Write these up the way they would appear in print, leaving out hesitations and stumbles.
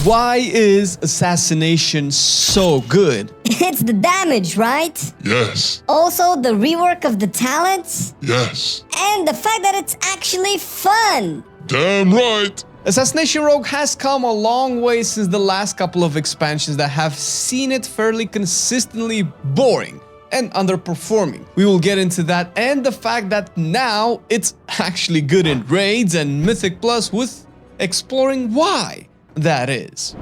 Why is Assassination so good? It's the damage, right? Yes. Also the rework of the talents? Yes. And the fact that it's actually fun! Damn right. Assassination Rogue has come a long way since the last couple of expansions that have seen it fairly consistently boring and underperforming. We will get into that and the fact that now it's actually good in raids and Mythic Plus, with exploring why that is.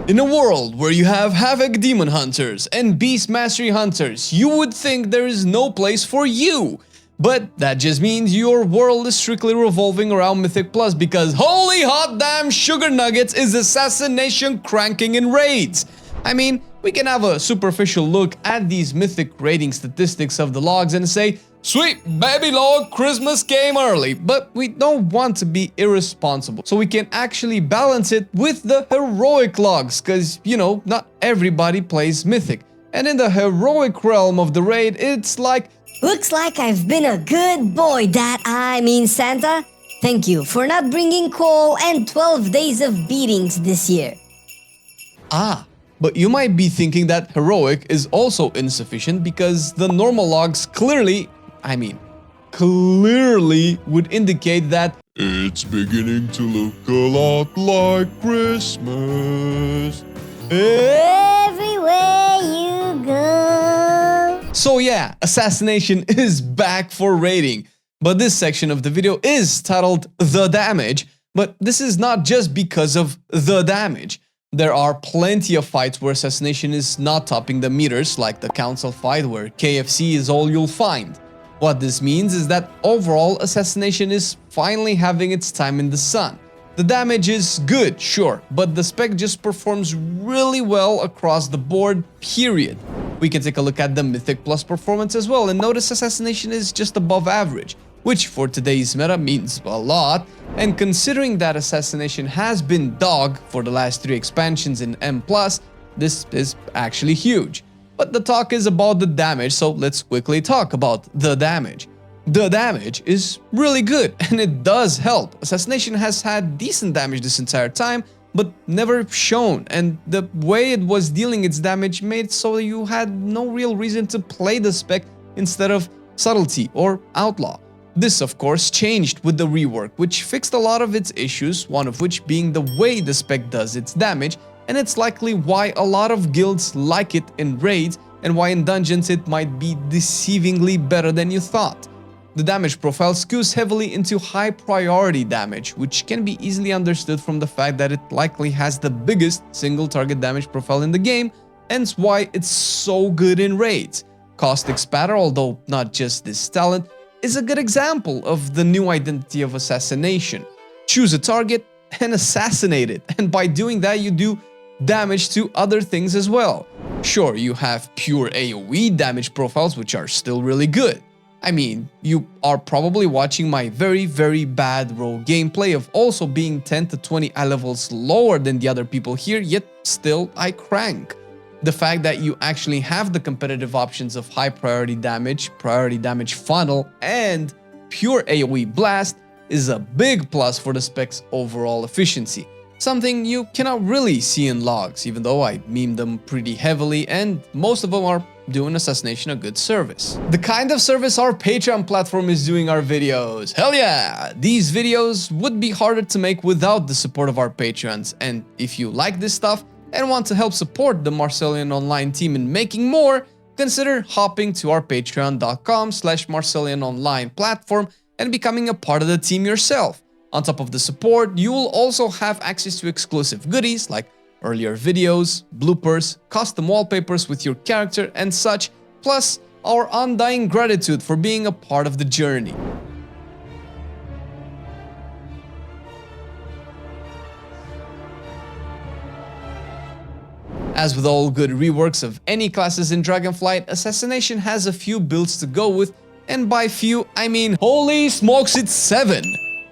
In a world where you have Havoc Demon Hunters and Beast Mastery Hunters, you would think there is no place for you. But that just means your world is strictly revolving around Mythic Plus, because holy hot damn sugar nuggets is Assassination cranking in raids. I mean, we can have a superficial look at these Mythic rating statistics of the logs and say, sweet baby log, Christmas came early, but we don't want to be irresponsible. So we can actually balance it with the heroic logs, because, you know, not everybody plays Mythic. And in the heroic realm of the raid, it's like, looks like I've been a good boy, Santa. Thank you for not bringing coal and 12 days of beatings this year. But you might be thinking that heroic is also insufficient, because the normal logs clearly would indicate that it's beginning to look a lot like Christmas everywhere you go. So yeah, Assassination is back for raiding. But this section of the video is titled The Damage, but this is not just because of the damage. There are plenty of fights where Assassination is not topping the meters, like the Council fight where KFC is all you'll find. What this means is that overall Assassination is finally having its time in the sun. The damage is good, sure, but the spec just performs really well across the board, period. We can take a look at the Mythic Plus performance as well and notice Assassination is just above average, which for today's meta means a lot, and considering that Assassination has been dog for the last 3 expansions in M+, this is actually huge. But the talk is about the damage, so let's quickly talk about the damage. The damage is really good, and it does help. Assassination has had decent damage this entire time, but never shown, and the way it was dealing its damage made it so you had no real reason to play the spec instead of Subtlety or Outlaw. This of course changed with the rework, which fixed a lot of its issues, one of which being the way the spec does its damage, and it's likely why a lot of guilds like it in raids and why in dungeons it might be deceivingly better than you thought. The damage profile skews heavily into high priority damage, which can be easily understood from the fact that it likely has the biggest single target damage profile in the game, hence why it's so good in raids. Caustic Spatter, although not just this talent, is a good example of the new identity of Assassination. Choose a target and assassinate it, and by doing that you do damage to other things as well. Sure, you have pure AoE damage profiles, which are still really good. I mean, you are probably watching my very bad rogue gameplay of also being 10 to 20 eye levels lower than the other people here, yet still I crank. The fact that you actually have the competitive options of high priority damage funnel, and pure AoE blast is a big plus for the spec's overall efficiency. Something you cannot really see in logs, even though I meme them pretty heavily and most of them are doing Assassination a good service. The kind of service our Patreon platform is doing our videos. Hell yeah! These videos would be harder to make without the support of our Patreons, and if you like this stuff and want to help support the MarcelianOnline team in making more, consider hopping to our patreon.com/MarcelianOnline platform and becoming a part of the team yourself. On top of the support, you will also have access to exclusive goodies like earlier videos, bloopers, custom wallpapers with your character and such, plus our undying gratitude for being a part of the journey. As with all good reworks of any classes in Dragonflight, Assassination has a few builds to go with, and by few, I mean holy smokes, it's 7!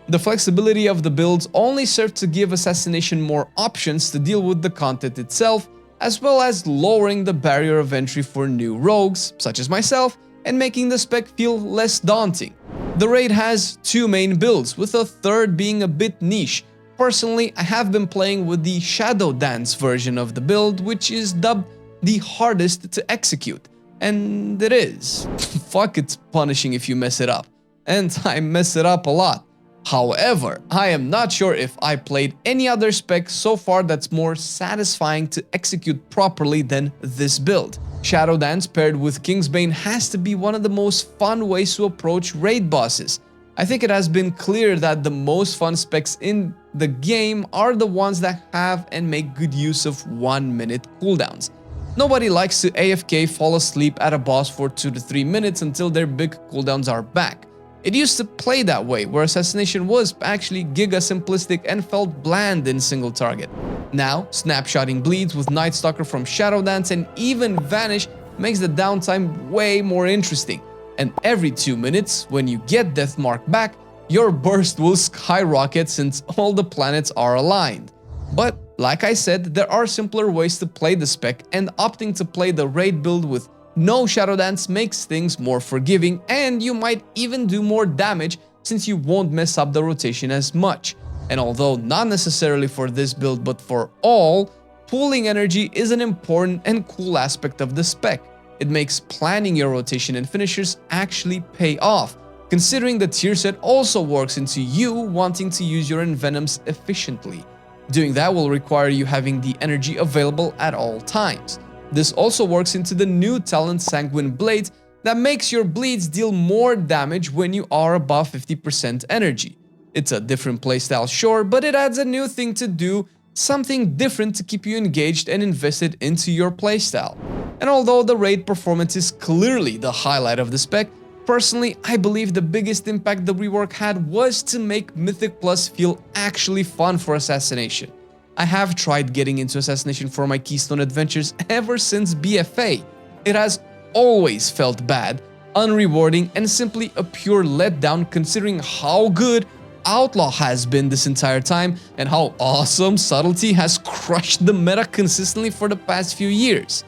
The flexibility of the builds only serve to give Assassination more options to deal with the content itself, as well as lowering the barrier of entry for new rogues, such as myself, and making the spec feel less daunting. The raid has two main builds, with a third being a bit niche. Personally, I have been playing with the Shadow Dance version of the build, which is dubbed the hardest to execute. And it is. Fuck, it's punishing if you mess it up. And I mess it up a lot. However, I am not sure if I played any other spec so far that's more satisfying to execute properly than this build. Shadow Dance paired with Kingsbane has to be one of the most fun ways to approach raid bosses. I think it has been clear that the most fun specs in the game are the ones that have and make good use of 1-minute cooldowns. Nobody likes to AFK fall asleep at a boss for 2 to 3 minutes until their big cooldowns are back. It used to play that way, where Assassination was actually giga simplistic and felt bland in single target. Now, snapshotting bleeds with Night Stalker from Shadow Dance and even Vanish makes the downtime way more interesting. And every 2 minutes, when you get Death Mark back, your burst will skyrocket since all the planets are aligned. But, like I said, there are simpler ways to play the spec, and opting to play the raid build with no Shadow Dance makes things more forgiving, and you might even do more damage since you won't mess up the rotation as much. And although not necessarily for this build but for all, pooling energy is an important and cool aspect of the spec. It makes planning your rotation and finishers actually pay off, considering the tier set also works into you wanting to use your envenoms efficiently. Doing that will require you having the energy available at all times. This also works into the new talent Sanguine Blade that makes your bleeds deal more damage when you are above 50% energy. It's a different playstyle, sure, but it adds a new thing to do, something different to keep you engaged and invested into your playstyle. And although the raid performance is clearly the highlight of the spec, personally, I believe the biggest impact the rework had was to make Mythic Plus feel actually fun for Assassination. I have tried getting into Assassination for my Keystone adventures ever since BFA. It has always felt bad, unrewarding, and simply a pure letdown considering how good Outlaw has been this entire time and how awesome Subtlety has crushed the meta consistently for the past few years.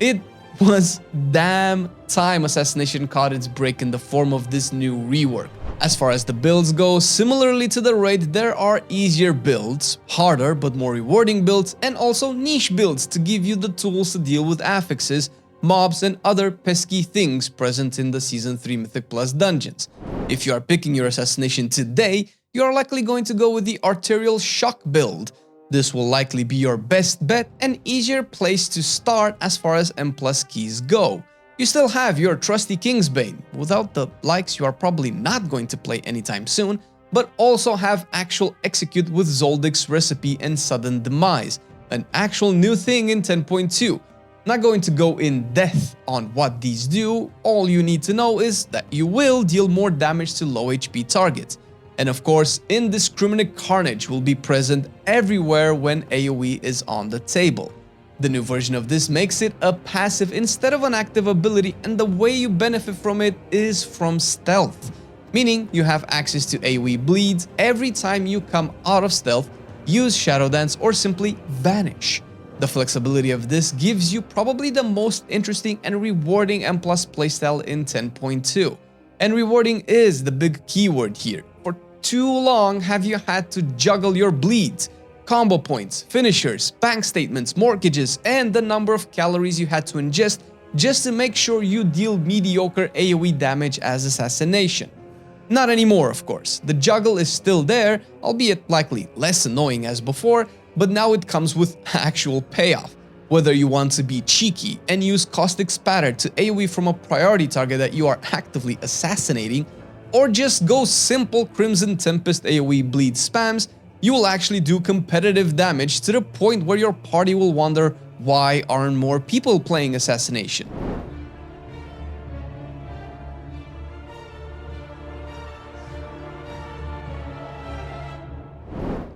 It was damn time Assassination caught its break in the form of this new rework. As far as the builds go, similarly to the raid, there are easier builds, harder but more rewarding builds, and also niche builds to give you the tools to deal with affixes, mobs, and other pesky things present in the Season 3 Mythic Plus dungeons. If you are picking your Assassination today, you are likely going to go with the Arterial Shock build. This will likely be your best bet and easier place to start as far as M+ keys go. You still have your trusty Kingsbane, without the likes you are probably not going to play anytime soon, but also have actual execute with Zoldic's Recipe and Sudden Demise, an actual new thing in 10.2. Not going to go in depth on what these do, all you need to know is that you will deal more damage to low HP targets. And of course, Indiscriminate Carnage will be present everywhere when AoE is on the table. The new version of this makes it a passive instead of an active ability, and the way you benefit from it is from stealth. Meaning you have access to AoE bleeds every time you come out of stealth, use Shadow Dance, or simply vanish. The flexibility of this gives you probably the most interesting and rewarding M+ playstyle in 10.2. And rewarding is the big keyword here. For too long have you had to juggle your bleeds, combo points, finishers, bank statements, mortgages, and the number of calories you had to ingest just to make sure you deal mediocre AoE damage as Assassination. Not anymore, of course. The juggle is still there, albeit likely less annoying as before, but now it comes with actual payoff. Whether you want to be cheeky and use Caustic Spatter to AoE from a priority target that you are actively assassinating, or just go simple Crimson Tempest AoE bleed spams, you will actually do competitive damage to the point where your party will wonder why aren't more people playing Assassination.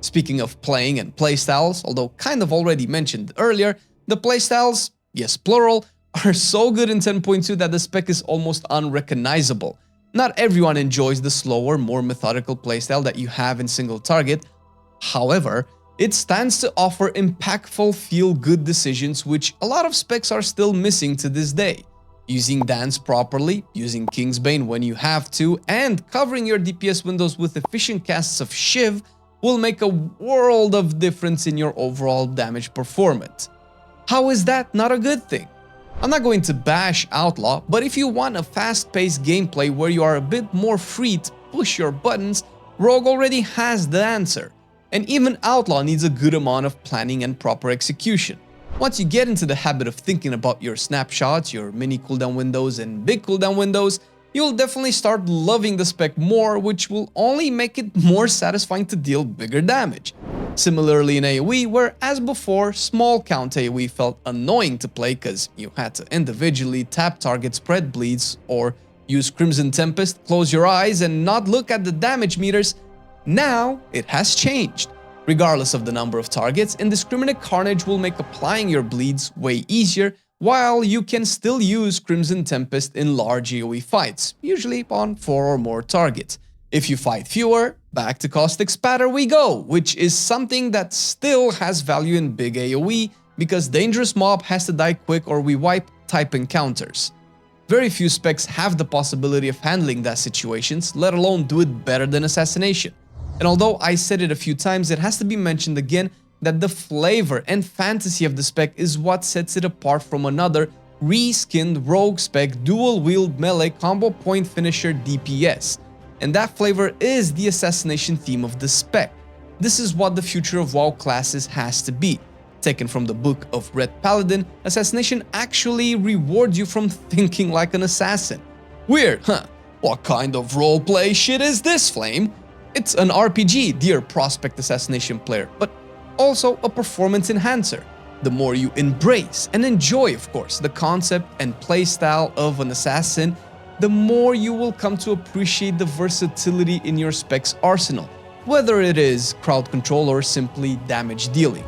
Speaking of playing and playstyles, although kind of already mentioned earlier, the playstyles, yes plural, are so good in 10.2 that the spec is almost unrecognizable. Not everyone enjoys the slower, more methodical playstyle that you have in single target. However, it stands to offer impactful feel-good decisions which a lot of specs are still missing to this day. Using Dance properly, using Kingsbane when you have to, and covering your DPS windows with efficient casts of Shiv will make a world of difference in your overall damage performance. How is that not a good thing? I'm not going to bash Outlaw, but if you want a fast-paced gameplay where you are a bit more free to push your buttons, Rogue already has the answer. And even Outlaw needs a good amount of planning and proper execution. Once you get into the habit of thinking about your snapshots, your mini cooldown windows and big cooldown windows, you'll definitely start loving the spec more, which will only make it more satisfying to deal bigger damage. Similarly in AoE, where as before, small count AoE felt annoying to play because you had to individually tap target spread bleeds or use Crimson Tempest, close your eyes and not look at the damage meters, now it has changed. Regardless of the number of targets, indiscriminate carnage will make applying your bleeds way easier, while you can still use Crimson Tempest in large AoE fights, usually on 4 or more targets. If you fight fewer, back to Caustic Spatter we go, which is something that still has value in big AoE, because dangerous mob has to die quick or we wipe type encounters. Very few specs have the possibility of handling that situations, let alone do it better than Assassination. And although I said it a few times, it has to be mentioned again that the flavor and fantasy of the spec is what sets it apart from another reskinned Rogue spec dual-wield melee combo point finisher DPS. And that flavor is the assassination theme of the spec. This is what the future of WoW classes has to be. Taken from the book of Red Paladin, Assassination actually rewards you from thinking like an assassin. Weird, huh? What kind of roleplay shit is this, Flame? It's an RPG, dear prospect assassination player, but also a performance enhancer. The more you embrace and enjoy, of course, the concept and playstyle of an assassin, the more you will come to appreciate the versatility in your spec's arsenal, whether it is crowd control or simply damage dealing.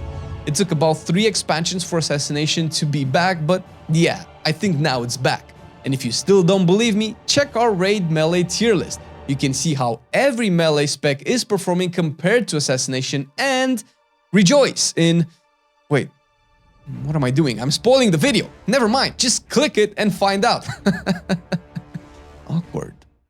It took about 3 expansions for Assassination to be back, but yeah, I think now it's back. And if you still don't believe me, check our raid melee tier list. You can see how every melee spec is performing compared to Assassination and rejoice in... Wait, what am I doing? I'm spoiling the video. Never mind, just click it and find out. Awkward.